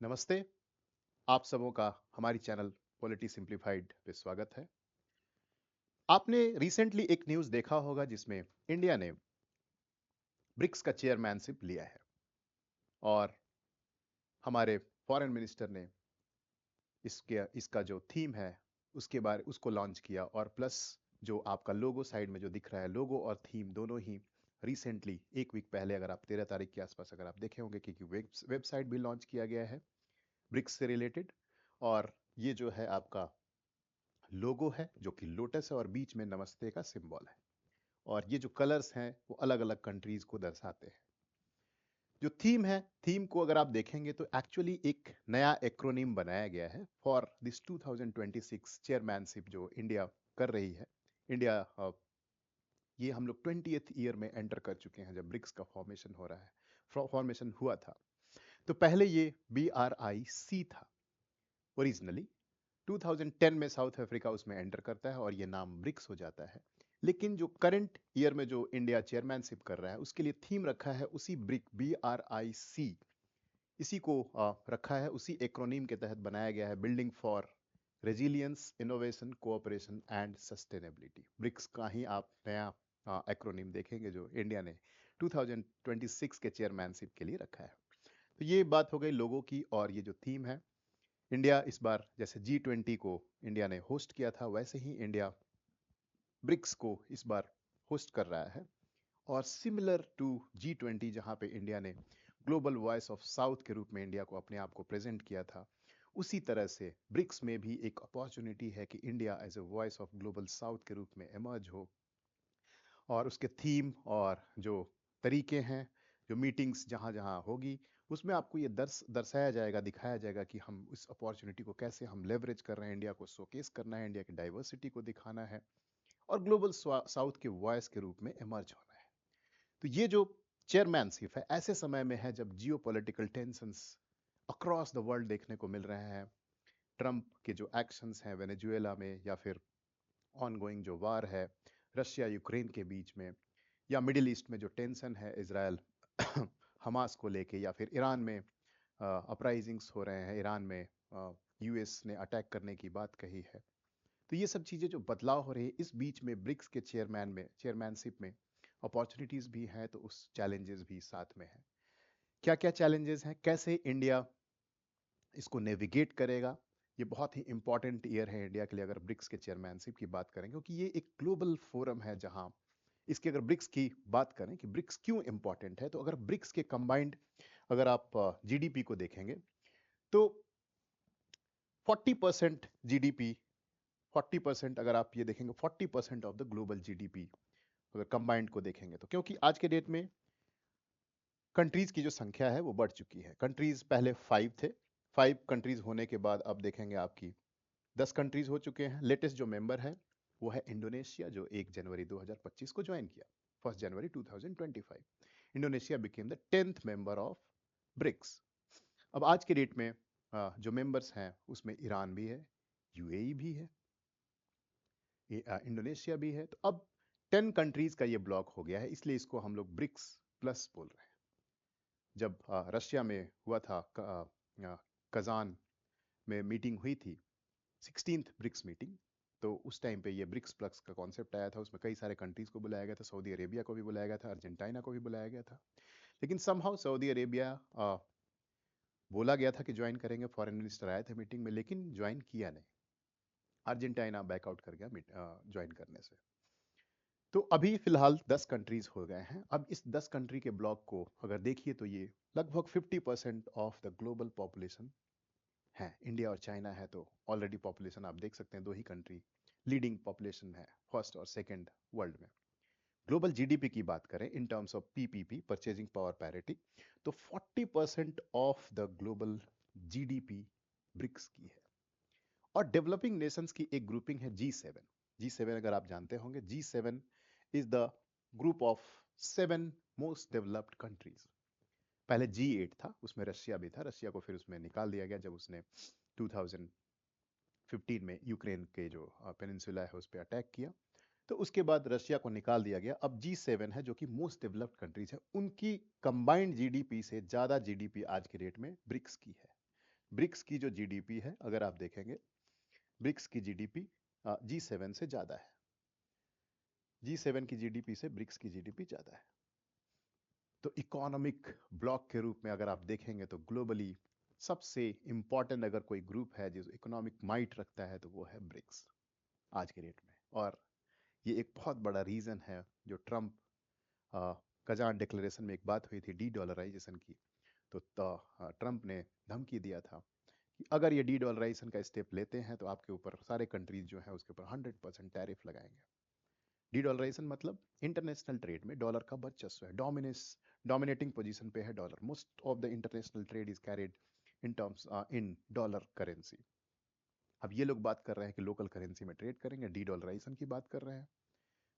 नमस्ते। आप सबों का हमारी चैनल पॉलिटी सिंप्लीफाइड पे स्वागत है। आपने रिसेंटली एक न्यूज़ देखा होगा जिसमें इंडिया ने ब्रिक्स का चेयरमैनशिप लिया है और हमारे फॉरेन मिनिस्टर ने इसका जो थीम है उसको लॉन्च किया और प्लस जो आपका लोगो साइड में जो दिख रहा है, लोगो और थीम दोनों ही रिसेंटली एक वीक पहले, अगर आप 13 तारीख के आसपास अगर आप देखे होंगे, क्योंकि वेबसाइट भी लॉन्च किया गया है ब्रिक्स से रिलेटेड। और ये जो है आपका लोगो है जो कि लोटस है और बीच में नमस्ते का सिंबल है, और ये जो कलर्स हैं वो अलग अलग कंट्रीज को दर्शाते हैं। जो थीम है, थीम को अगर आप देखेंगे तो एक्चुअली एक नया एक्रोनिम बनाया गया है फॉर दिस 2026 चेयरमैनशिप जो इंडिया कर रही है। इंडिया ये हम लोग 20th ईयर में एंटर कर चुके हैं जब ब्रिक्स का फॉर्मेशन हो रहा है, फॉर्मेशन हुआ था। तो पहले ये BRIC था ओरिजिनली। 2010 में साउथ अफ्रीका उसमें एंटर करता है और ये नाम ब्रिक्स हो जाता है। लेकिन जो करंट ईयर में जो इंडिया चेयरमैनशिप कर रहा है उसके लिए थीम रखा है उसी BRIC, इसी को रखा है, उसी एक्रोनीम के तहत बनाया गया है, building for resilience, innovation, cooperation and sustainability. BRICS का ही आप नया एक्रोनीम देखेंगे जो इंडिया ने 2026 के चेयरमैनशिप के लिए रखा है। तो ये बात हो गई लोगों की। और ये जो थीम है, इंडिया इस बार जैसे G20 को इंडिया ने होस्ट किया था, वैसे ही इंडिया ब्रिक्स को इस बार होस्ट कर रहा है। और सिमिलर टू G20 जहां पे इंडिया ने ग्लोबल वॉइस ऑफ साउथ के रूप में इंडिया को अपने आप को प्रेजेंट किया था, उसी तरह से ब्रिक्स में भी एक अपॉर्चुनिटी है कि India as a voice of global south के रूप में इमर्ज हो। और उसके थीम और जो तरीके हैं, जो मीटिंग्स जहां जहां होगी, उसमें आपको ये दर्शाया जाएगा, दिखाया जाएगा कि हम इस अपॉर्चुनिटी को कैसे हम लेवरेज कर रहे हैं, इंडिया को शोकेस करना है, इंडिया की डाइवर्सिटी को दिखाना है और ग्लोबल साउथ के वॉइस के रूप में इमर्ज होना है। तो ये जो चेयरमैनशिप है ऐसे समय में है जब जियो political tensions across the world देखने को मिल रहे हैं। ट्रंप के जो एक्शंस हैं वेनेजुएला में, या फिर ऑनगोइंग जो वार है रशिया यूक्रेन के बीच में, या मिडिल ईस्ट में जो टेंशन है इसराइल हमास को लेके, या फिर ईरान में अपराइजिंग्स हो रहे हैं, ईरान में यूएस ने अटैक करने की बात कही है। तो ये सब चीज़ें जो बदलाव हो रही है, इस बीच में ब्रिक्स के चेयरमैनशिप में अपॉर्चुनिटीज भी हैं तो उस चैलेंजेस भी साथ में है। क्या क्या चैलेंजेस हैं, कैसे इंडिया इसको नेविगेट करेगा, ये बहुत ही इंपॉर्टेंट ईयर है इंडिया के लिए अगर ब्रिक्स के चेयरमैनशिप की बात करें, क्योंकि ये एक ग्लोबल फोरम है जहां इसकी अगर ब्रिक्स की बात करें कि ब्रिक्स क्यों इंपॉर्टेंट है, तो अगर ब्रिक्स के कंबाइंड अगर आप जीडीपी को देखेंगे तो 40% जीडीपी, 40% अगर आप ये देखेंगे 40% ऑफ द ग्लोबल जीडीपी अगर कंबाइंड को देखेंगे, तो क्योंकि आज के डेट में कंट्रीज की जो संख्या है वो बढ़ चुकी है। कंट्रीज पहले 5 थे, 5 कंट्रीज होने के बाद अब देखेंगे आपकी 10 कंट्रीज हो चुके हैं। लेटेस्ट जो मेंबर है वो है इंडोनेशिया, जो 1 जनवरी 2025 को ज्वाइन किया, 1 जनवरी 2025 Indonesia became the 10th member of BRICS. अब आज के डेट में जो मेंबर्स हैं उसमें ईरान भी है, यूएई भी है, इंडोनेशिया भी है। तो अब 10 कंट्रीज का ये ब्लॉक हो गया है, इसलिए इसको हम लोग ब्रिक्स प्लस बोल रहे हैं। जब रशिया में हुआ था कजान में मीटिंग हुई थी, 16th ब्रिक्स मीटिंग, तो उस टाइम पे ये ब्रिक्स प्लस का कॉन्सेप्ट आया था। उसमें कई सारे कंट्रीज को बुलाया गया था, सऊदी अरेबिया को भी बुलाया गया था, अर्जेंटीना को भी बुलाया गया था। लेकिन समहाउ सऊदी अरेबिया बोला गया था कि ज्वाइन करेंगे, फॉरेन मिनिस्टर आए थे मीटिंग में, लेकिन ज्वाइन किया नहीं। अर्जेंटीना बैकआउट कर गया ज्वाइन करने से। तो अभी फिलहाल 10 कंट्रीज हो गए हैं। अब इस 10 कंट्री के ब्लॉक को अगर देखिए तो ये लगभग 50% ऑफ द ग्लोबल पॉपुलेशन है। इंडिया और चाइना है तो ऑलरेडी पॉपुलेशन आप देख सकते हैं, दो ही कंट्री लीडिंग पॉपुलेशन है, फर्स्ट और सेकंड वर्ल्ड में। ग्लोबल जीडीपी की बात करें in terms of PPP, purchasing power parity, तो 40% of the global GDP BRICS की है। और डेवलपिंग नेशंस की एक ग्रुपिंग है G7। G7 अगर आप जानते होंगे, G7 is the group of 7 most developed countries. पहले G8 था, उसमें रशिया भी था, रशिया को फिर उसमें निकाल दिया गया जब उसने 2015 में यूक्रेन के जो पेनिनसुला है उस पर अटैक किया। तो उसके बाद रशिया को निकाल दिया गया। अब G7 है जो कि मोस्ट डेवलप्ड कंट्रीज है, उनकी कंबाइंड जीडीपी से ज्यादा जीडीपी आज के डेट में ब्रिक्स की है। ब्रिक्स की जो जीडीपी है, अगर आप देखेंगे ब्रिक्स की जीडीपी G7 से ज्यादा है। G7 की जीडीपी से ब्रिक्स की जीडीपी ज्यादा है। तो इकोनॉमिक ब्लॉक के रूप में अगर आप देखेंगे तो ग्लोबली सबसे इंपॉर्टेंट अगर कोई ग्रुप है जो इकोनॉमिक माइट रखता है तो वो है ब्रिक्स आज के डेट में। और ये एक बहुत बड़ा रीजन है जो ट्रम्प कजान डिक्लेरेशन में एक बात हुई थी डी डॉलराइजेशन की, तो ट्रम्प ने धमकी दिया था कि अगर ये डी डॉलराइजेशन का स्टेप लेते हैं तो आपके ऊपर सारे कंट्रीज जो है उसके ऊपर 100% टैरिफ लगाएंगे। डी डॉलराइजेशन मतलब इंटरनेशनल ट्रेड में डॉलर का वर्चस्व है, डोमिनेटिंग पोजीशन पे है dollar. Most of the international trade is carried in terms in dollar currency. अब ये लोग बात कर रहे हैं कि लोकल करेंसी में ट्रेड करेंगे, डी डॉलराइजेशन की बात कर रहे हैं।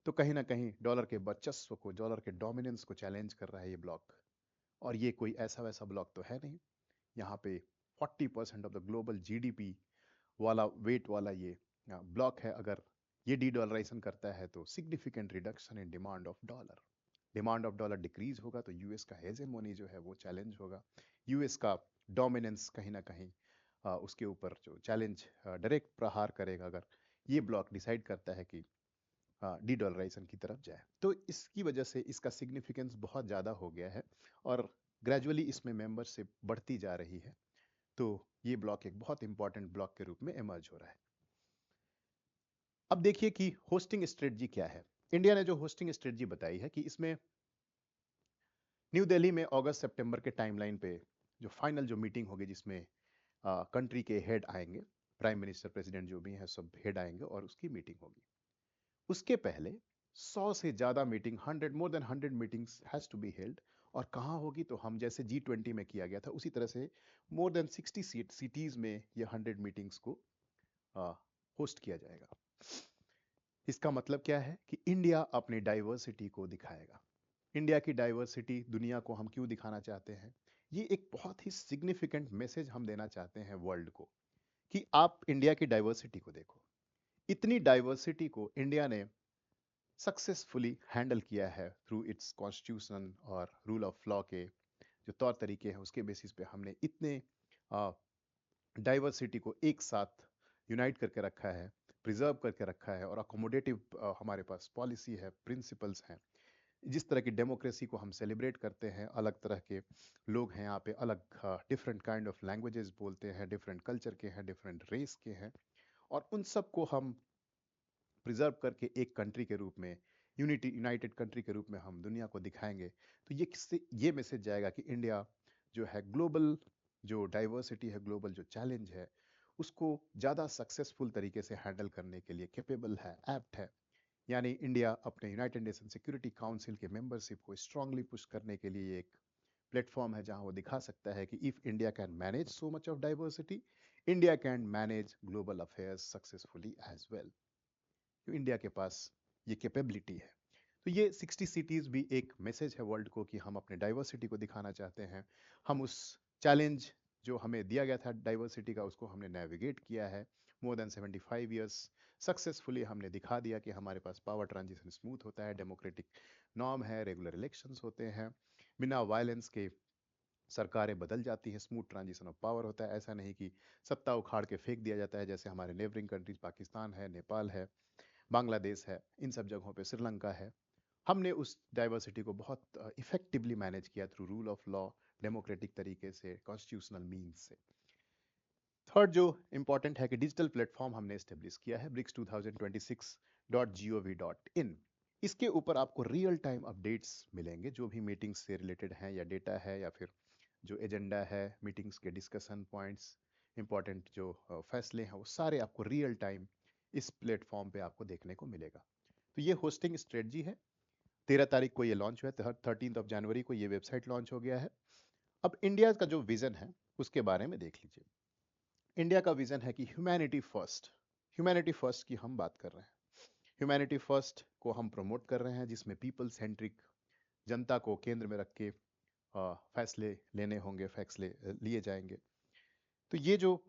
तो कहीं ना कहीं डॉलर के वर्चस्व को, डॉलर के डोमिनेंस को चैलेंज कर रहा है ये ब्लॉक। और ये कोई ऐसा वैसा ब्लॉक तो है नहीं। यहाँ पे 40% ऑफ द ग्लोबल जीडीपी वाला वेट वाला ये ब्लॉक है। अगर ये डी डॉलराइजेशन करता है तो significant reduction in demand of dollar, demand of dollar decrease होगा तो यूएस का हेजेमोनी जो है वो चैलेंज होगा। यूएस का डोमिनेंस कहीं ना कहीं उसके ऊपर जो चैलेंज डायरेक्ट प्रहार करेगा अगर ये ब्लॉक डिसाइड करता है कि डी डॉलराइजेशन की तरफ जाए। तो इसकी वजह से इसका सिग्निफिकेंस बहुत ज़्यादा हो गया है और ग्रेजुअली इसमें मेंबरशिप बढ़ती जा रही है। तो ये ब्लॉक एक बहुत इंपॉर्टेंट ब्लॉक के रूप में इमर्ज हो रहा है। अब देखिए कि होस्टिंग स्ट्रेटजी क्या है। इंडिया ने जो होस्टिंग स्ट्रेटजी बताई है कि इसमें न्यू दिल्ली में अगस्त सितंबर के टाइमलाइन पे जो फाइनल जो मीटिंग होगी जिसमें कंट्री के हेड आएंगे, प्राइम मिनिस्टर प्रेसिडेंट जो भी हैं सब हेड आएंगे और उसकी मीटिंग होगी। उसके पहले 100 से ज्यादा meeting, 100 more than 100 meetings has to be held. और कहाँ होगी तो हम जैसे G20 में किया गया था उसी तरह से मोर देन 60 सिटीज में ये 100 मीटिंग्स को होस्ट किया जाएगा। इसका मतलब क्या है कि इंडिया अपनी डाइवर्सिटी को दिखाएगा। इंडिया की डाइवर्सिटी दुनिया को हम क्यों दिखाना चाहते हैं? ये एक बहुत ही सिग्निफिकेंट मैसेज हम देना चाहते हैं वर्ल्ड को कि आप इंडिया की डाइवर्सिटी को देखो। इतनी डाइवर्सिटी को इंडिया ने सक्सेसफुली हैंडल किया है थ्रू इट्स कॉन्स्टिट्यूशन और रूल ऑफ लॉ के जो तौर तरीके हैं उसके बेसिस पे हमने इतने डाइवर्सिटी को एक साथ यूनाइट करके रखा है, प्रिजर्व करके रखा है। और अकोमोडेटिव हमारे पास पॉलिसी है, प्रिंसिपल्स हैं। जिस तरह की डेमोक्रेसी को हम सेलिब्रेट करते हैं, अलग तरह के लोग हैं यहाँ पे, अलग डिफरेंट काइंड ऑफ लैंग्वेजेस बोलते हैं, डिफरेंट कल्चर के हैं, डिफरेंट रेस के हैं, और उन सब को हम प्रिजर्व करके एक कंट्री के रूप में, यूनाइटेड कंट्री के रूप में हम दुनिया को दिखाएंगे। तो ये किससे ये मैसेज जाएगा कि इंडिया जो है ग्लोबल जो डाइवर्सिटी है, ग्लोबल जो चैलेंज है, उसको ज़्यादा सक्सेसफुल तरीके से हैंडल करने के लिए कैपेबल है, एप्ट है। यानी इंडिया अपने यूनाइटेड नेशन सिक्योरिटी काउंसिल के मेंबरशिप को स्ट्रांगली पुश करने के लिए एक प्लेटफॉर्म है जहां वो दिखा सकता है कि if India can manage so much of diversity, India can manage global affairs successfully as well. तो इंडिया के पास ये कैपेबिलिटी है। तो ये 60 सिटीज भी एक मैसेज है वर्ल्ड को कि हम अपने डाइवर्सिटी को दिखाना चाहते हैं। हम उस चैलेंज जो हमें दिया गया था डाइवर्सिटी का, उसको हमने नेविगेट किया है मोर देन 75 ईयर्स सक्सेसफुली। हमने दिखा दिया कि हमारे पास पावर ट्रांजिशन स्मूथ होता है, डेमोक्रेटिक नॉर्म है, रेगुलर इलेक्शंस होते हैं, बिना वायलेंस के सरकारें बदल जाती हैं, स्मूथ ट्रांजिशन ऑफ पावर होता है। ऐसा नहीं कि सत्ता उखाड़ के फेंक दिया जाता है जैसे हमारे नेबरिंग कंट्रीज पाकिस्तान है, नेपाल है, बांग्लादेश है, इन सब जगहों पे श्रीलंका है। हमने उस डाइवर्सिटी को बहुत इफेक्टिवली मैनेज किया through rule of law, democratic तरीके से, कॉन्स्टिट्यूशनल मीन्स से। थर्ड जो इंपॉर्टेंट है कि डिजिटल प्लेटफॉर्म हमने एस्टेब्लिश किया है bricks2026.gov.in। इसके ऊपर आपको रियल टाइम अपडेट्स मिलेंगे जो भी मीटिंग्स से रिलेटेड हैं, या डेटा है, या फिर जो एजेंडा है, मीटिंग्स के डिस्कशन पॉइंट्स, इंपॉर्टेंट जो फैसले हैं, वो सारे आपको रियल टाइम इस प्लेटफॉर्म पे आपको देखने को मिलेगा। तो ये होस्टिंग स्ट्रेटजी है। 13 तारीख को ये लॉन्च हुआ है, 13 ऑफ जनवरी को ये वेबसाइट लॉन्च हो गया है। अब इंडिया का जो विजन है उसके बारे में देख लीजिए। इंडिया का विजन है कि ह्यूमैनिटी फर्स्ट, ह्यूमैनिटी फर्स्ट की हम बात कर रहे हैं। ह्यूमैनिटी फर्स्ट को हम प्रमोट कर रहे हैं जिसमें पीपल सेंट्रिक, जनता को केंद्र में रख के फैसले लेने होंगे, फैसले लिए जाएंगे। तो ये जो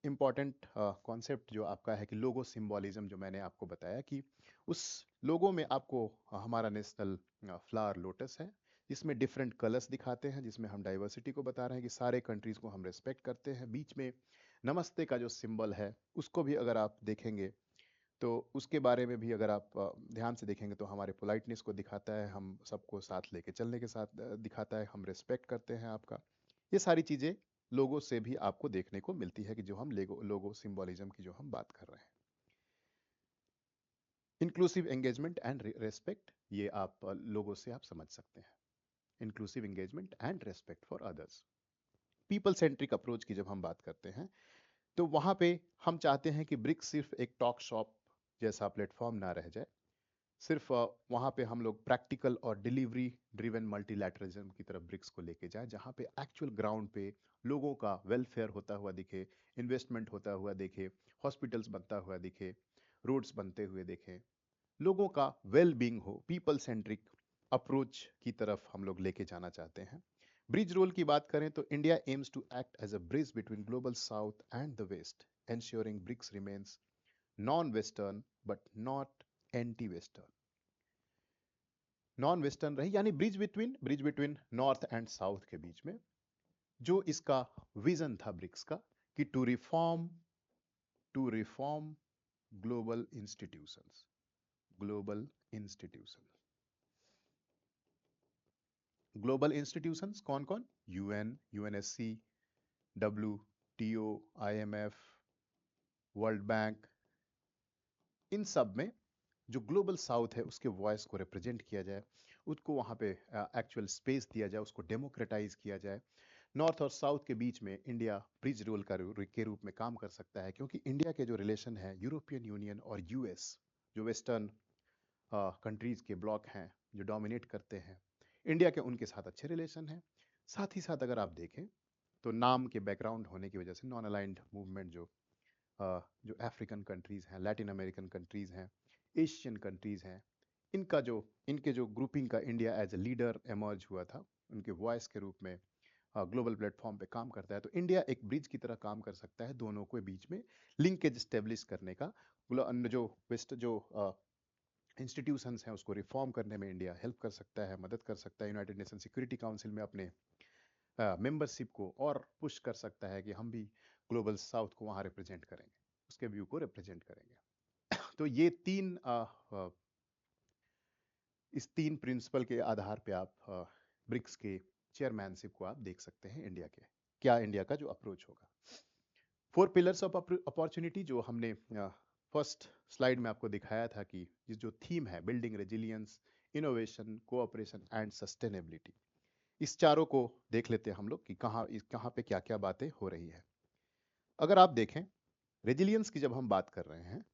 इम्पॉर्टेंट कॉन्सेप्ट जो आपका है कि लोगो सिंबॉलिज्म, जो मैंने आपको बताया कि उस लोगो में आपको हमारा नेशनल फ्लावर लोटस है, जिसमें डिफरेंट कलर्स दिखाते हैं, जिसमें हम डाइवर्सिटी को बता रहे हैं कि सारे कंट्रीज को हम रेस्पेक्ट करते हैं। बीच में नमस्ते का जो सिंबल है उसको भी अगर आप देखेंगे तो उसके बारे में भी अगर आप ध्यान से देखेंगे तो हमारे पोलाइटनेस को दिखाता है, हम सबको साथ लेके चलने के साथ दिखाता है, हम रिस्पेक्ट करते हैं आपका। ये सारी चीज़ें लोगों से भी आपको देखने को मिलती है कि जो हम लोगो सिंबोलिज्म की जो हम बात कर रहे हैं। इंक्लूसिव एंगेजमेंट एंड रेस्पेक्ट, ये आप लोगों से आप समझ सकते हैं। Inclusive engagement and respect for others. People centric approach की जब हम बात करते हैं तो वहां पे हम चाहते हैं कि ब्रिक्स सिर्फ एक टॉक शॉप जैसा प्लेटफॉर्म ना रह जाए। सिर्फ वहां पे हम लोग प्रैक्टिकल और डिलीवरी ड्रिवन मल्टीलैटरलिज्म की तरफ ब्रिक्स को लेके जाए, जहां पे एक्चुअल ग्राउंड पे लोगों का वेलफेयर होता हुआ दिखे, इन्वेस्टमेंट होता हुआ दिखे, हॉस्पिटल्स बनता हुआ दिखे, रोड्स बनते हुए देखें, लोगों का वेल बींग हो। पीपल सेंट्रिक अप्रोच की तरफ हम लोग लेके जाना चाहते हैं। ब्रिज रोल की बात करें तो India aims to act as a bridge between global south and the west, ensuring BRICS remains non-Western but not anti-Western। Non western रही यानी bridge between north and south के बीच में। जो इसका विजन था ब्रिक्स का कि to reform global institutions. Global institution, global institutions कौन कौन? UN, UNSC, WTO, IMF, World Bank. इन सब में जो ग्लोबल साउथ है उसके वॉइस को रिप्रेजेंट किया जाए, उसको वहाँ पे एक्चुअल स्पेस दिया जाए, उसको डेमोक्रेटाइज किया जाए। नॉर्थ और साउथ के बीच में इंडिया ब्रिज रोल के रूप में काम कर सकता है, क्योंकि इंडिया के जो रिलेशन है यूरोपियन यूनियन और यूएस, जो वेस्टर्न कंट्रीज के ब्लॉक हैं जो डोमिनेट करते हैं, इंडिया के उनके साथ अच्छे रिलेशन हैं। साथ ही साथ अगर आप देखें तो नाम के बैकग्राउंड होने की वजह से नॉन अलाइंड मूवमेंट जो अफ्रीकन कंट्रीज हैं, लैटिन अमेरिकन कंट्रीज हैं, एशियन कंट्रीज हैं, इनके जो ग्रुपिंग का India as a leader emerge हुआ था, उनके वॉइस के रूप में ग्लोबल प्लेटफॉर्म पे काम करता है। तो इंडिया एक ब्रिज की तरह काम कर सकता है दोनों के बीच में लिंकेज स्टेब्लिश करने का। जो वेस्ट जो इंस्टीट्यूशंस हैं उसको रिफॉर्म करने में इंडिया हेल्प कर सकता है, मदद कर सकता है। यूनाइटेड नेशन सिक्योरिटी काउंसिल में अपने मेंबरशिप को और पुश कर सकता है कि हम भी ग्लोबल साउथ को वहाँ रिप्रेजेंट करेंगे, उसके व्यू को रिप्रेजेंट करेंगे। तो ये इस तीन प्रिंसिपल के आधार पे आप ब्रिक्स के चेयरमैनशिप को आप देख सकते हैं इंडिया के, क्या इंडिया का जो अप्रोच होगा। 4 पिलर्स ऑफ अपॉर्चुनिटी जो हमने फर्स्ट स्लाइड में आपको दिखाया था कि ये जो थीम है, building resilience, innovation, cooperation and sustainability, इस चारों को देख लेते हैं हम लोग कि कहाँ पे क्या क्या बातें हो रही है। अगर आप देखें रेजिलियंस की जब हम बात कर रहे हैं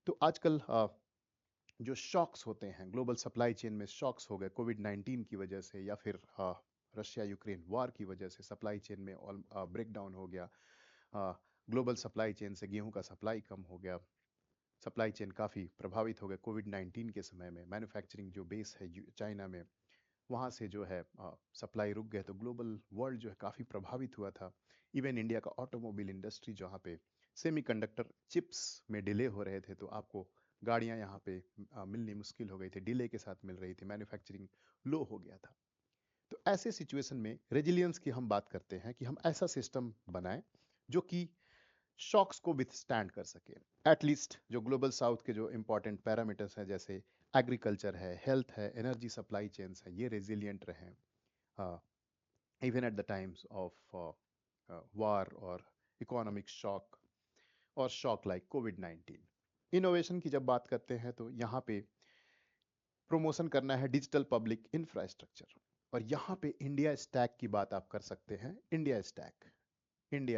तो आजकल जो शॉक्स होते हैं ग्लोबल सप्लाई चेन में, शॉक्स हो गए कोविड-19 की वजह से, या फिर रशिया यूक्रेन वॉर की वजह से सप्लाई चेन में ब्रेक डाउन हो गया, ग्लोबल सप्लाई चेन से गेहूं का सप्लाई कम हो गया, सप्लाई चेन काफ़ी प्रभावित हो गए कोविड-19 के समय में। मैन्युफैक्चरिंग जो बेस है चाइना में, वहाँ से जो है सप्लाई रुक गए, तो ग्लोबल वर्ल्ड जो है काफ़ी प्रभावित हुआ था। इवन इंडिया का ऑटोमोबाइल इंडस्ट्री जहाँ पे सेमीकंडक्टर चिप्स में डिले हो रहे थे, तो आपको गाड़ियाँ यहाँ पे मिलनी मुश्किल हो गई थी, डिले के साथ मिल रही थी, मैन्युफैक्चरिंग लो हो गया था। तो ऐसे सिचुएशन में रेजिलियंस की हम बात करते हैं कि हम ऐसा सिस्टम बनाएं जो कि शॉक्स को विथस्टैंड कर सके। एटलीस्ट जो ग्लोबल साउथ के जो इंपॉर्टेंट पैरामीटर्स हैं, जैसे एग्रीकल्चर है, हेल्थ है, एनर्जी सप्लाई चेन्स है, ये रेजिलियंट रहें even at the times of war और इकोनॉमिक शॉक और शॉक लाइक कोविड-19। इनोवेशन की जब बात करते हैं तो यहाँ पे प्रमोशन करना है डिजिटल पब्लिक इंफ्रास्ट्रक्चर, और यहाँ पे इंडिया स्टैक की बात आप कर सकते हैं। इंडिया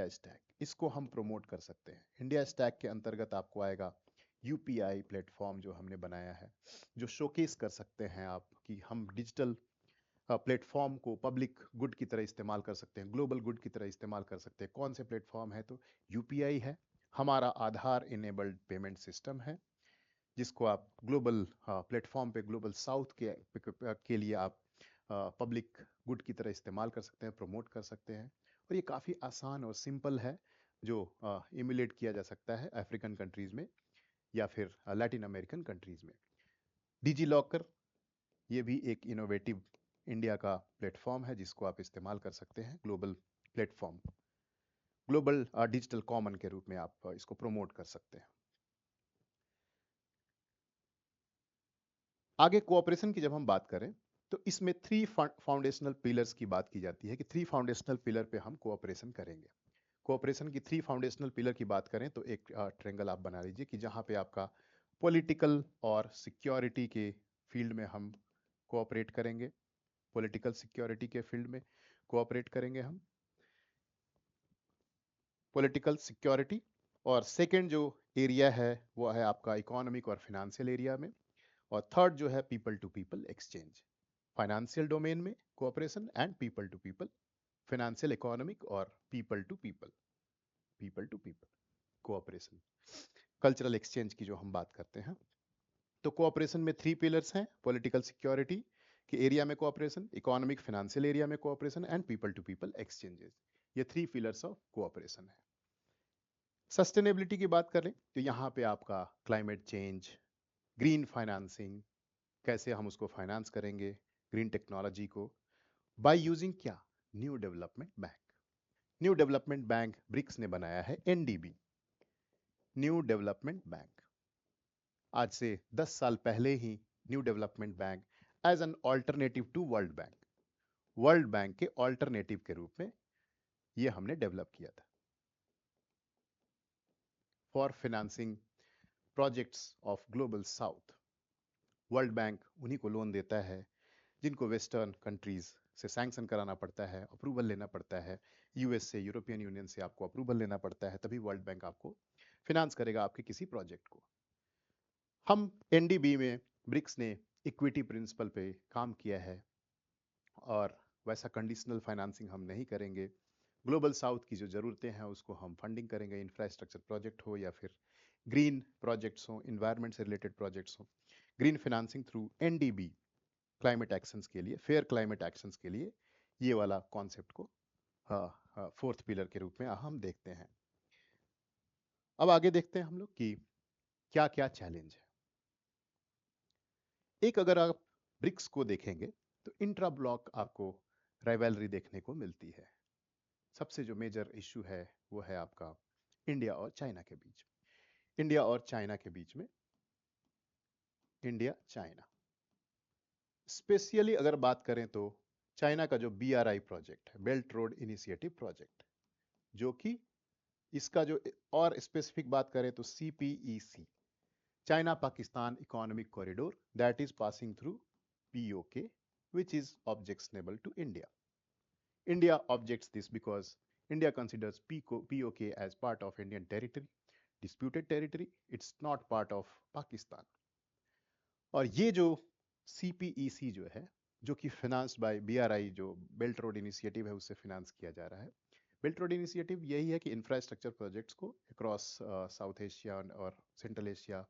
स्टैक इसको हम प्रमोट कर सकते हैं। इंडिया स्टैक के अंतर्गत आपको आएगा यूपीआई प्लेटफॉर्म जो हमने बनाया है, जो शोकेस कर सकते हैं आप कि हम डिजिटल प्लेटफॉर्म को पब्लिक गुड की तरह इस्तेमाल कर सकते हैं, ग्लोबल गुड की तरह इस्तेमाल कर सकते हैं। कौन से प्लेटफॉर्म है? तो यूपीआई है, हमारा आधार इनेबल्ड पेमेंट सिस्टम है, जिसको आप ग्लोबल प्लेटफॉर्म पे ग्लोबल साउथ के लिए आप पब्लिक गुड की तरह इस्तेमाल कर सकते हैं, प्रमोट कर सकते हैं। और ये काफ़ी आसान और सिंपल है, जो इमुलेट किया जा सकता है अफ्रीकन कंट्रीज़ में या फिर लैटिन अमेरिकन कंट्रीज़ में। डिजी लॉकर, ये भी एक इनोवेटिव इंडिया का प्लेटफॉर्म है जिसको आप इस्तेमाल कर सकते हैं, global platform, global digital common के रूप में आप इसको प्रमोट कर सकते हैं। आगे कोऑपरेशन की जब हम बात करें तो इसमें 3 फाउंडेशनल पिलर्स की बात की जाती है कि 3 फाउंडेशनल पिलर पे हम कोऑपरेशन करेंगे। कोऑपरेशन की 3 फाउंडेशनल पिलर की बात करें तो एक ट्रायंगल आप बना लीजिए कि जहां पे आपका पॉलिटिकल और सिक्योरिटी के फील्ड में हम कोऑपरेट करेंगे, पॉलिटिकल सिक्योरिटी के फील्ड में कोऑपरेट करेंगे हम, पॉलिटिकल सिक्योरिटी। और सेकंड जो एरिया है वो है आपका इकोनॉमिक और फाइनेंशियल एरिया में, और थर्ड जो है people to people exchange, financial domain में cooperation and people to people, financial economic और people to people, people to people cooperation, cultural exchange की जो हम बात करते हैं। तो कोऑपरेशन में 3 पिलर्स हैं, पॉलिटिकल सिक्योरिटी के एरिया में कोऑपरेशन, इकोनॉमिक फाइनेंशियल एरिया में cooperation and people to people exchanges. ये 3 पिलर्स ऑफ कोऑपरेशन है। सस्टेनेबिलिटी की बात करें तो यहाँ पे आपका क्लाइमेट चेंज, ग्रीन फाइनेंसिंग, कैसे हम उसको फाइनेंस करेंगे ग्रीन टेक्नोलॉजी को, बाय यूजिंग क्या, new development bank. New development bank BRICS ने बनाया है एनडीबी, न्यू डेवलपमेंट बैंक। आज से 10 साल पहले ही New development Bank as an alternative to World Bank के ऑल्टरनेटिव के रूप में ये हमने डेवलप किया था for financing projects of global South. World Bank उन्हीं को लोन देता है जिनको वेस्टर्न कंट्रीज से सैंक्शन कराना पड़ता है, अप्रूवल लेना पड़ता है, यूएस से, यूरोपियन यूनियन से आपको अप्रूवल लेना पड़ता है, तभी वर्ल्ड बैंक आपको फिनांस करेगा आपके किसी प्रोजेक्ट को। हम एनडीबी में ब्रिक्स ने इक्विटी प्रिंसिपल पे काम किया है और वैसा कंडीशनल फाइनेंसिंग हम नहीं करेंगे। ग्लोबल साउथ की जो ज़रूरतें हैं उसको हम फंडिंग करेंगे, इंफ्रास्ट्रक्चर प्रोजेक्ट हो या फिर ग्रीन प्रोजेक्ट्स हो, इन्वायरमेंट से रिलेटेड प्रोजेक्ट्स हो, green financing through NDB, climate actions के लिए, फेयर क्लाइमेट एक्शंस के लिए ये वाला कॉन्सेप्ट को फोर्थ पिलर के रूप में हम देखते हैं। अब आगे देखते हैं हम लोग कि क्या क्या चैलेंज है। एक अगर आप ब्रिक्स को देखेंगे तो इंट्रा ब्लॉक आपको राइवलरी देखने को मिलती है। सबसे जो मेजर इश्यू है वो है आपका इंडिया और चाइना के बीच, इंडिया और चाइना के बीच में, इंडिया चाइना स्पेशली अगर बात करें तो चाइना का जो बीआरआई प्रोजेक्ट है, बेल्ट रोड इनिशिएटिव प्रोजेक्ट, जो कि इसका जो और स्पेसिफिक बात करें तो CPEC, China Pakistan economic corridor, that is passing through PoK, which is objectionable to India. India objects this because India considers POK as part of Indian territory, disputed territory. It's not part of Pakistan. और ये जो CPEC जो है, जो कि financed by BRI, जो belt road initiative है, उससे फाइनेंस किया जा रहा है। बेल्ट रोड इनिशिएटिव यही है कि इंफ्रास्ट्रक्चर प्रोजेक्ट्स को अक्रॉस साउथ एशिया और सेंट्रल एशिया,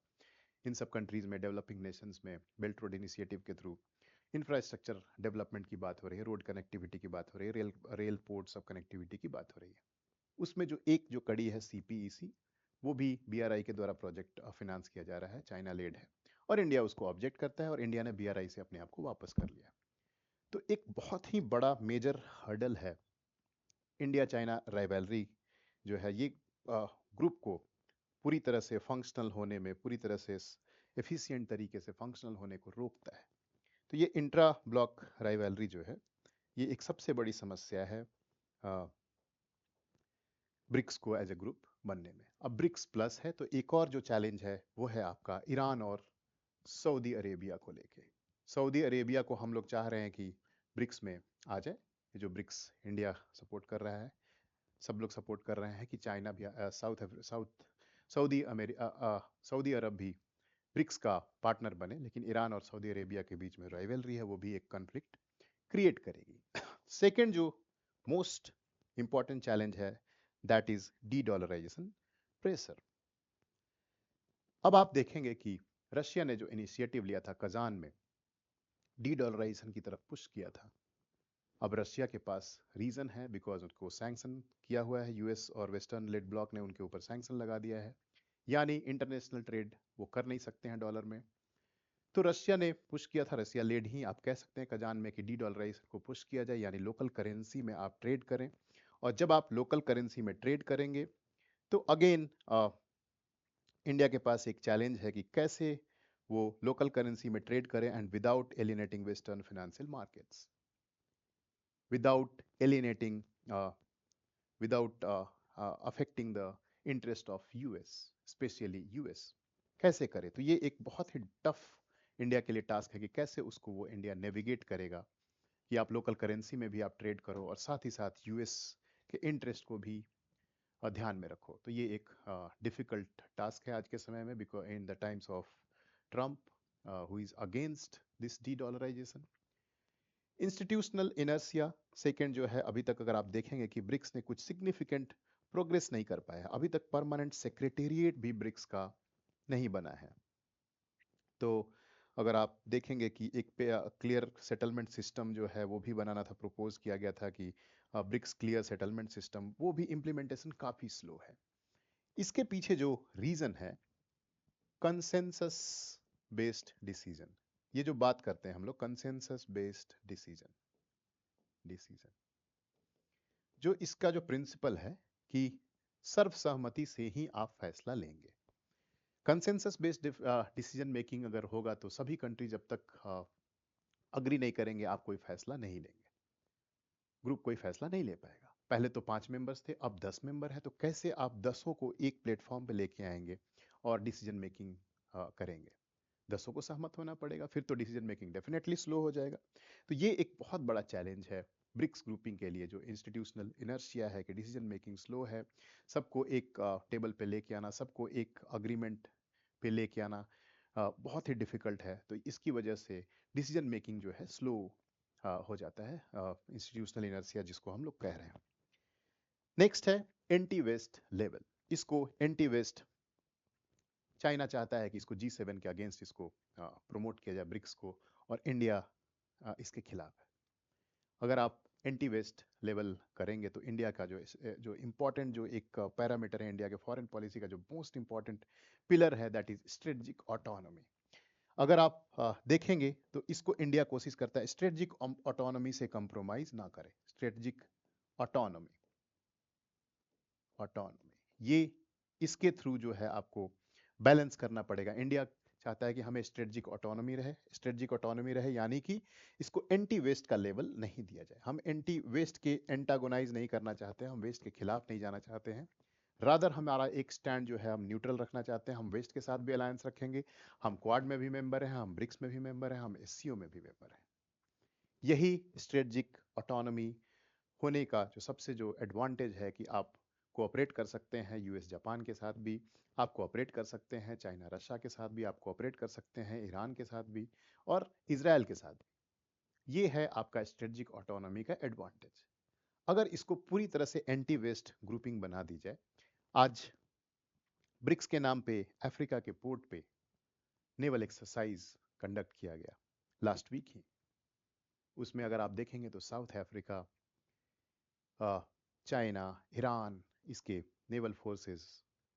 इन सब कंट्रीज में, डेवलपिंग नेशंस में बेल्ट रोड इनिशिएटिव के थ्रू इंफ्रास्ट्रक्चर डेवलपमेंट की बात हो रही है, रोड कनेक्टिविटी की बात हो रही है, रेल पोर्ट सब कनेक्टिविटी की बात हो रही है। उसमें जो एक जो कड़ी है सीपीईसी, वो भी बीआरआई के द्वारा प्रोजेक्ट फाइनेंस किया जा रहा है, चाइना लेड है, और इंडिया उसको ऑब्जेक्ट करता है और इंडिया ने बीआरआई से अपने आप को वापस कर लिया। तो एक बहुत ही बड़ा मेजर हर्डल है इंडिया चाइना राइवलरी जो है, ये ग्रुप को पूरी तरह से फंक्शनल होने में, पूरी तरह से एफिशिएंट तरीके से फंक्शनल होने को रोकता है। तो ये इंट्रा ब्लॉक राइवलरी जो है, ये एक सबसे बड़ी समस्या है ब्रिक्स को एज ए ग्रुप बनने में। अब ब्रिक्स प्लस है तो एक और जो चैलेंज है वो है आपका ईरान और सऊदी अरेबिया को लेके। सऊदी अरेबिया को हम लोग चाह रहे हैं कि ब्रिक्स में आ जाए, ये जो ब्रिक्स इंडिया सपोर्ट कर रहा है, सब लोग सपोर्ट कर रहे हैं कि चाइना भी, सऊदी अरब भी ब्रिक्स का पार्टनर बने, लेकिन ईरान और सऊदी अरेबिया के बीच में राइवलरी है, वो भी एक कॉन्फ्लिक्ट क्रिएट करेगी। सेकेंड जो मोस्ट इंपॉर्टेंट चैलेंज है, that is de dollarization pressure. अब आप देखेंगे कि रशिया ने जो इनिशिएटिव लिया था कजान में, डी डॉलराइजेशन की तरफ पुश किया था। अब रशिया के पास रीजन है, बिकॉज उनको सैंक्शन किया हुआ है, यूएस और वेस्टर्न लेड ब्लॉक ने उनके ऊपर सैंक्शन लगा दिया है, यानी इंटरनेशनल ट्रेड वो कर नहीं सकते हैं डॉलर में। तो रशिया ने पुश किया था, रशिया लेड ही आप कह सकते हैं कजान में, कि डी डॉलराइजेशन को पुश किया जाए, यानी लोकल करेंसी में आप ट्रेड करें। और जब आप लोकल करेंसी में ट्रेड करेंगे तो अगेन इंडिया के पास एक चैलेंज है कि कैसे वो लोकल करेंसी में ट्रेड करें and without alienating western financial markets, without alienating, without affecting the interest of US, specially US. कैसे करे? तो ये एक बहुत ही टफ इंडिया के लिए टास्क है कि कैसे उसको वो इंडिया नेविगेट करेगा कि आप लोकल करेंसी में भी आप ट्रेड करो और साथ ही साथ यूएस के इंटरेस्ट को भी ध्यान में रखो। तो ये एक डिफिकल्ट टास्क है आज के समय में, because in the times of Trump who is against this de dollarization. Institutional inertia second जो है, अभी तक अगर आप देखेंगे कि ब्रिक्स ने कुछ सिग्निफिकेंट प्रोग्रेस नहीं कर पाया, अभी तक परमानेंट सेक्रेटेरिएट भी ब्रिक्स का नहीं बना है। तो अगर आप देखेंगे कि एक क्लियर सेटलमेंट सिस्टम जो है वो भी बनाना था, प्रपोज किया गया था कि ब्रिक्स क्लियर सेटलमेंट सिस्टम, वो भी इम्प्लीमेंटेशन काफी स्लो है। इसके पीछे जो रीजन है, कंसेंसस बेस्ड डिसीजन, ये जो बात करते हैं हम लोग, कंसेंसस बेस्ड डिसीजन, जो इसका जो प्रिंसिपल है कि सर्वसहमति से ही आप फैसला लेंगे। कंसेंसस बेस्ड डिसीजन मेकिंग अगर होगा तो सभी कंट्री जब तक अग्री नहीं करेंगे आप कोई फैसला नहीं लेंगे, ग्रुप कोई फैसला नहीं ले पाएगा। पहले तो 5 मेंबर्स थे, अब 10 मेंबर है, तो कैसे आप 10 को एक प्लेटफॉर्म पे लेके आएंगे और डिसीजन मेकिंग करेंगे? 10 को सहमत होना पड़ेगा, फिर तो डिसीजन मेकिंग डेफिनेटली स्लो हो जाएगा। तो ये एक बहुत बड़ा चैलेंज है ब्रिक्स ग्रुपिंग के लिए, जो इंस्टीट्यूशनल इनर्शिया है कि डिसीजन मेकिंग स्लो है, सबको एक टेबल पे लेके आना, सबको एक अग्रीमेंट पे लेके आना बहुत ही डिफिकल्ट है। तो इसकी वजह से डिसीजन मेकिंग जो है स्लो हो जाता है, इंस्टीट्यूशनल इनर्शिया जिसको हम लोग कह रहे हैं। नेक्स्ट है एंटी वेस्ट लेवल। इसको एंटी वेस्ट चाइना चाहता है कि इसको G7 के अगेंस्ट इसको प्रमोट किया जाए ब्रिक्स को, और इंडिया इसके खिलाफ है। अगर आप एंटी वेस्ट लेवल करेंगे तो इंडिया का जो इम्पोर्टेंट जो एक पैरामीटर है इंडिया के फॉरेन पॉलिसी का, जो मोस्ट इंपॉर्टेंट पिलर है, दैट इज स्ट्रेटेजिक ऑटोनॉमी। अगर आप देखेंगे तो इसको इंडिया कोशिश करता है स्ट्रेटेजिक ऑटोनॉमी से कंप्रोमाइज ना करे। स्ट्रेटेजिक ऑटोनॉमी, ये इसके थ्रू जो है आपको बैलेंस करना पड़ेगा। इंडिया चाहता है कि हमें स्ट्रेटेजिक ऑटोनॉमी रहे, स्ट्रेटेजिक ऑटोनॉमी रहे यानी कि इसको एंटी वेस्ट का लेवल नहीं दिया जाए। हम एंटी वेस्ट के एंटागोनाइज नहीं करना चाहते हैं, हम वेस्ट के खिलाफ नहीं जाना चाहते हैं। रादर हमारा एक स्टैंड जो है हम न्यूट्रल रखना चाहते हैं। हम वेस्ट के साथ भी अलायंस रखेंगे, हम क्वाड में भी मेंबर हैं, हम ब्रिक्स में भी मेंबर हैं, हम एससीओ में भी मेंबर हैं। यही स्ट्रेटेजिक ऑटोनॉमी होने का जो सबसे जो एडवांटेज है कि आप कोऑपरेट कर सकते हैं यूएस जापान के साथ भी, आप कोऑपरेट कर सकते हैं चाइना रशिया के साथ भी, आप कोऑपरेट कर सकते हैं ईरान के साथ भी और इजराइल के साथ भी। ये है आपका स्ट्रेटेजिक ऑटोनॉमी का एडवांटेज। अगर इसको पूरी तरह से एंटी वेस्ट ग्रुपिंग बना दी जाए, आज ब्रिक्स के नाम पे अफ्रीका के पोर्ट पे नेवल एक्सरसाइज कंडक्ट किया गया लास्ट वीक ही। उसमें अगर आप देखेंगे तो साउथ अफ्रीका, चाइना, ईरान, इसके नेवल फोर्सेस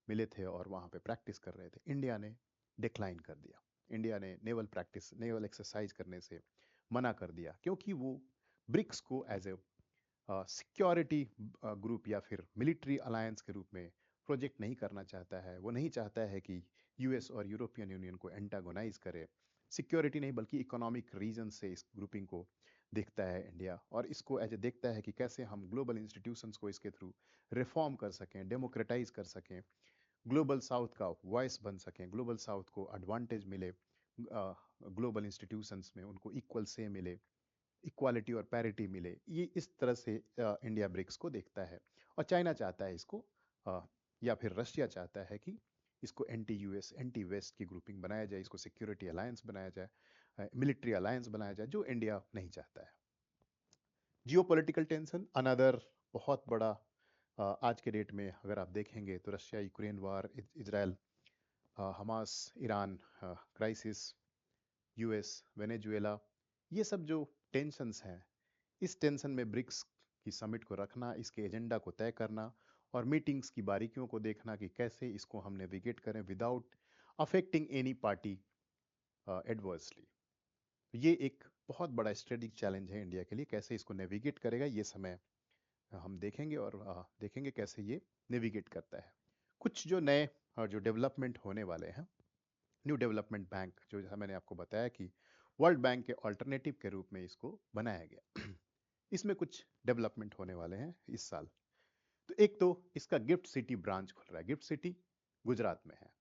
मिले थे और वहाँ पे प्रैक्टिस कर रहे थे। इंडिया ने डिक्लाइन कर दिया, इंडिया ने नेवल प्रैक्टिस, नेवल एक्सरसाइज करने से मना कर दिया, क्योंकि वो ब्रिक्स को एज ए सिक्योरिटी ग्रुप या फिर मिलिट्री अलायंस के रूप में प्रोजेक्ट नहीं करना चाहता है। वो नहीं चाहता है कि यूएस और यूरोपियन यूनियन को एंटागोनाइज करे। सिक्योरिटी नहीं बल्कि इकोनॉमिक रीजन से इस ग्रुपिंग को देखता है इंडिया, और इसको एज ए देखता है कि कैसे हम ग्लोबल इंस्टीट्यूशंस को इसके थ्रू रिफॉर्म कर सकें, डेमोक्रेटाइज कर सकें, ग्लोबल साउथ का वॉइस बन सकें, ग्लोबल साउथ को एडवांटेज मिले, ग्लोबल इंस्टीट्यूशंस में उनको इक्वल से मिले, इक्वालिटी और पैरिटी मिले। ये इस तरह से इंडिया ब्रिक्स को देखता है। और चाइना चाहता है इसको या फिर रशिया चाहता है कि इसको एंटी यूएस, एंटी वेस्ट की ग्रुपिंग बनाया जाए, इसको सिक्योरिटी अलायंस बनाया जाए, मिलिट्री अलायंस बनाया जाए, जो इंडिया नहीं चाहता है। जियोपॉलिटिकल टेंशन अनदर बहुत बड़ा आज के डेट में अगर आप देखेंगे तो रशिया यूक्रेन वार, Israel Hamas Iran crisis, US Venezuela, ये सब जो टेंशन्स हैं, इस टेंशन में ब्रिक्स की समिट को रखना, इसके एजेंडा को तय करना और मीटिंग्स की बारीकियों को देखना कि कैसे इसको हम नेविगेट करें without affecting any party adversely. ये एक बहुत बड़ा स्ट्रेटेजिक चैलेंज है इंडिया के लिए, कैसे इसको नेविगेट करेगा ये समय हम देखेंगे, और देखेंगे कैसे ये नेविगेट करता है। कुछ जो नए जो डेवलपमेंट होने वाले हैं, न्यू डेवलपमेंट बैंक, जो जैसा मैंने आपको बताया कि वर्ल्ड बैंक के ऑल्टरनेटिव के रूप में इसको बनाया गया। इसमें कुछ डेवलपमेंट होने वाले हैं इस साल। तो एक तो इसका गिफ्ट सिटी ब्रांच खुल रहा है। गिफ्ट सिटी गुजरात में है।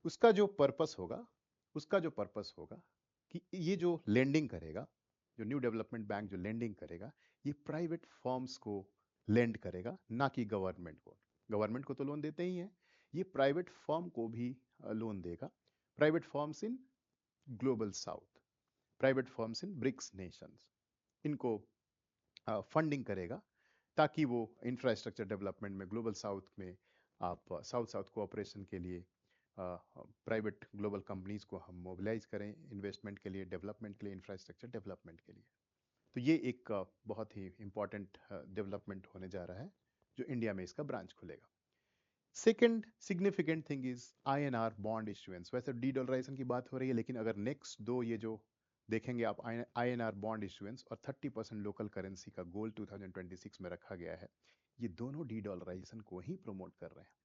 उसका जो पर्पस होगा, कि ये जो लेंडिंग करेगा, जो न्यू डेवलपमेंट बैंक जो लेंडिंग करेगा, ये प्राइवेट फर्म्स को लेंड करेगा, ना कि गवर्नमेंट को। गवर्नमेंट को तो लोन देते ही हैं, ये प्राइवेट फर्म को भी लोन देगा। Private firms in global south, private firms in BRICS nations, इनको फंडिंग करेगा, ताकि वो इंफ्रास्ट्रक्चर डेवलपमेंट में ग्लोबल साउथ में आप साउथ साउथ कोऑपरेशन के लिए प्राइवेट ग्लोबल कंपनीज को हम मोबिलाइज करें इन्वेस्टमेंट के लिए, डेवलपमेंट के लिए, इंफ्रास्ट्रक्चर डेवलपमेंट के लिए। तो ये एक बहुत ही इंपॉर्टेंट डेवलपमेंट होने जा रहा है जो इंडिया में इसका ब्रांच खुलेगा। Second significant thing is INR bond issuance. वैसे डी डॉलराइजेशन की बात हो रही है, लेकिन अगर नेक्स्ट दो ये जो देखेंगे आप, आईएनआर बॉन्ड इश्यूएंस और 30% लोकल करेंसी का गोल 2026 में रखा गया है, ये दोनों डी डॉलराइजेशन को ही प्रमोट कर रहे हैं।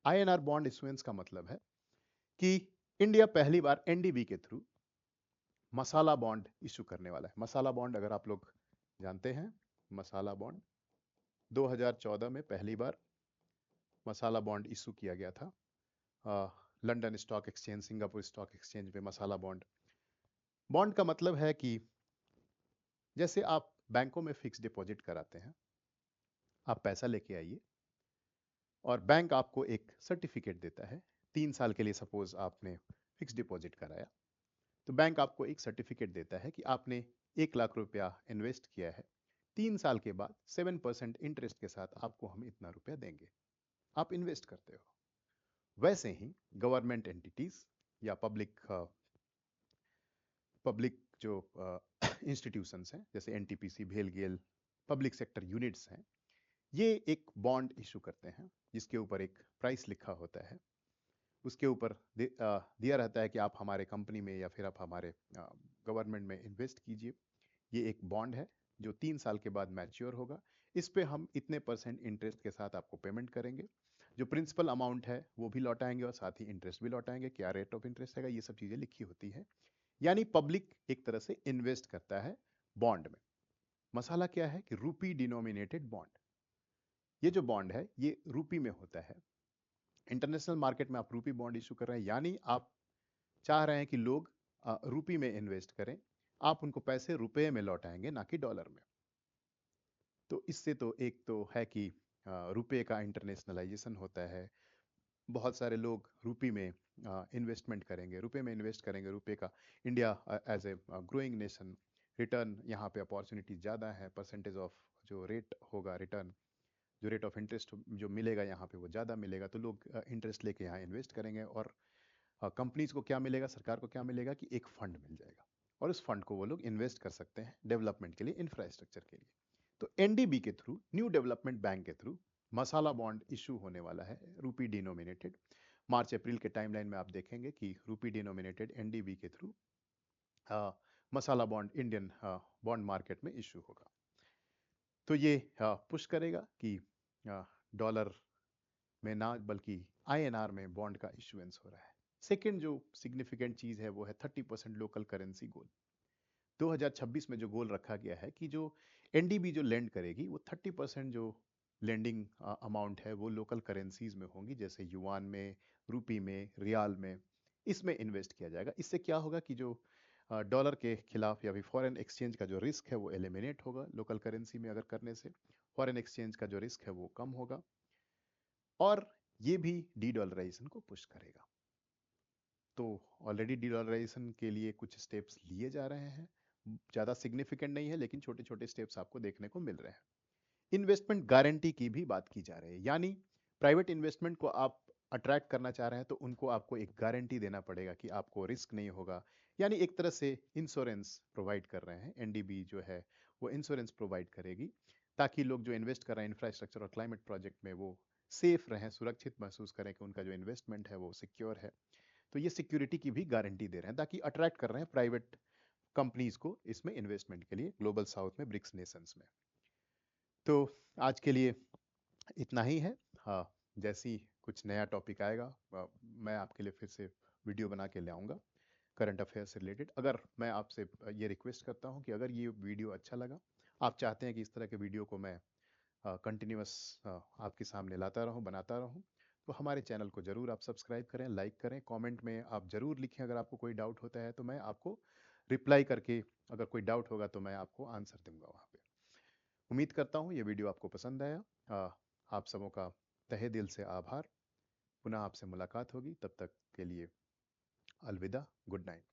आईएनआर बॉन्ड इश्यूएंस का मतलब है कि इंडिया पहली बार एनडीबी के थ्रू मसाला बॉन्ड इशू करने वाला है। मसाला बॉन्ड अगर आप लोग जानते हैं, मसाला बॉन्ड 2014 में पहली बार मसाला बॉन्ड इशू किया गया था। London stock exchange, Singapore stock exchange में मसाला बॉन्ड। बॉन्ड का मतलब है कि जैसे आप बैंकों में फिक्स डिपॉजिट कराते हैं, आप पैसा लेके आइए और बैंक आपको एक सर्टिफिकेट देता है। 3 साल के लिए सपोज आपने फिक्स डिपॉजिट कराया, तो बैंक आपको एक सर्टिफिकेट देता है कि आपने 1 लाख रुपया इन्वेस्ट किया है, 3 साल के बाद 7% इंटरेस्ट के साथ आपको हम इतना रुपया देंगे। आप इन्वेस्ट करते हो। वैसे ही गवर्नमेंट एंटिटीज या पब्लिक जो इंस्टीट्यूशंस हैं, जैसे एनटीपीसी, भेल गेल, पब्लिक सेक्टर यूनिट्स हैं, ये एक बॉन्ड इशू करते हैं जिसके ऊपर एक प्राइस लिखा होता है। उसके ऊपर दिया रहता है कि आप हमारे कंपनी में या फिर आप हमारे गवर्नमेंट में इन्वेस्ट कीजिए। ये एक बॉन्ड है जो 3 साल के बाद मैच्योर होगा। इस पे हम इतने % इंटरेस्ट के साथ आपको पेमेंट करेंगे। जो प्रिंसिपल अमाउंट है वो भी लौटाएंगे और साथ ही इंटरेस्ट भी लौटाएंगे। क्या रेट ऑफ इंटरेस्ट है, ये सब चीजें लिखी होती है। यानी पब्लिक एक तरह से इन्वेस्ट करता है बॉन्ड में। मसाला क्या है कि रूपी डिनोमिनेटेड बॉन्ड। ये जो बॉन्ड है ये रूपी में होता है। इंटरनेशनल मार्केट में आप रूपी बॉन्ड इशू कर रहे हैं, यानी आप चाह रहे हैं कि लोग रूपी में इन्वेस्ट करें। आप उनको पैसे रुपए में लौटाएंगे, ना कि डॉलर में। तो इससे तो एक तो है कि रुपए का इंटरनेशनलाइजेशन होता है। बहुत सारे लोग रूपी में इन्वेस्टमेंट करेंगे, रुपए में इन्वेस्ट करेंगे। रुपए का India as a growing nation, return यहाँ पे अपॉर्चुनिटी ज़्यादा है। परसेंटेज ऑफ जो रेट होगा रिटर्न, जो रेट ऑफ इंटरेस्ट जो मिलेगा यहाँ पे वो ज़्यादा मिलेगा, तो लोग इंटरेस्ट लेके यहाँ इन्वेस्ट करेंगे। और कंपनीज को क्या मिलेगा, सरकार को क्या मिलेगा कि एक फंड मिल जाएगा, और उस फंड को वो लोग इन्वेस्ट कर सकते हैं डेवलपमेंट के लिए, इंफ्रास्ट्रक्चर के लिए। तो एनडीबी के थ्रू, न्यू डेवलपमेंट बैंक के थ्रू मसाला बॉन्ड इशू होने वाला है, रूपी डिनोमिनेटेड। मार्च अप्रैल के टाइमलाइन में आप देखेंगे कि रूपी डिनोमिनेटेड एनडीबी के थ्रू मसाला बॉन्ड इंडियन बॉन्ड मार्केट में इशू होगा। तो ये पुश करेगा कि डॉलर में ना बल्कि आईएनआर में बॉन्ड का इशुएंस हो रहा है। सेकेंड जो सिग्निफिकेंट चीज है वो है 30% लोकल करेंसी गोल। 2026 में जो गोल रखा गया है कि जो एनडीबी जो लेंड करेगी वो 30% जो लेंडिंग अमाउंट है वो लोकल करेंसीज में होंगी, जैसे युआन में, रूपी में, रियाल में। इसमें इन्वेस्ट किया जाएगा। इससे क्या होगा कि जो डॉलर के खिलाफ या फिर फॉरेन एक्सचेंज का जो रिस्क है वो एलिमिनेट होगा। लोकल करेंसी में अगर करने से फॉरेन एक्सचेंज का जो रिस्क है वो कम होगा, और ये भी डी डॉलराइजेशन को पुश करेगा। तो ऑलरेडी डी डॉलराइजेशन के लिए कुछ स्टेप्स लिए जा रहे हैं, ज़्यादा सिग्निफिकेंट नहीं है लेकिन छोटे छोटे स्टेप्स आपको देखने को मिल रहे हैं। इन्वेस्टमेंट गारंटी की भी बात की जा रही है, यानी प्राइवेट इन्वेस्टमेंट को आप अट्रैक्ट करना चाह रहे हैं तो उनको आपको एक गारंटी देना पड़ेगा कि आपको रिस्क नहीं होगा। यानी एक तरह से इंश्योरेंस प्रोवाइड कर रहे हैं। एनडीबी जो है वो इंश्योरेंस प्रोवाइड करेगी, ताकि लोग जो इन्वेस्ट कर रहे हैं इंफ्रास्ट्रक्चर और क्लाइमेट प्रोजेक्ट में वो सेफ रहें, सुरक्षित महसूस करें कि उनका जो इन्वेस्टमेंट है वो सिक्योर है। तो ये सिक्योरिटी की भी गारंटी दे रहे हैं, ताकि अट्रैक्ट कर रहे हैं प्राइवेट कंपनीज को इसमें इन्वेस्टमेंट के लिए ग्लोबल साउथ में, ब्रिक्स नेशंस में। तो आज के लिए इतना ही है। हाँ, जैसी कुछ नया टॉपिक आएगा मैं आपके लिए फिर से वीडियो बना के ले आऊँगा करंट अफेयर से रिलेटेड। अगर मैं आपसे ये रिक्वेस्ट करता हूँ कि अगर ये वीडियो अच्छा लगा, आप चाहते हैं कि इस तरह के वीडियो को मैं कंटिन्यूअस आपके सामने लाता रहूं, बनाता रहूं, तो हमारे चैनल को ज़रूर आप सब्सक्राइब करें, लाइक करें, कमेंट में आप ज़रूर लिखें। अगर आपको कोई डाउट होता है तो मैं आपको रिप्लाई करके, अगर कोई डाउट होगा तो मैं आपको आंसर दूंगा वहाँ पे। उम्मीद करता हूँ ये वीडियो आपको पसंद आया। आप सबों का तहे दिल से आभार। पुनः आपसे मुलाकात होगी, तब तक के लिए अलविदा, गुड नाइट।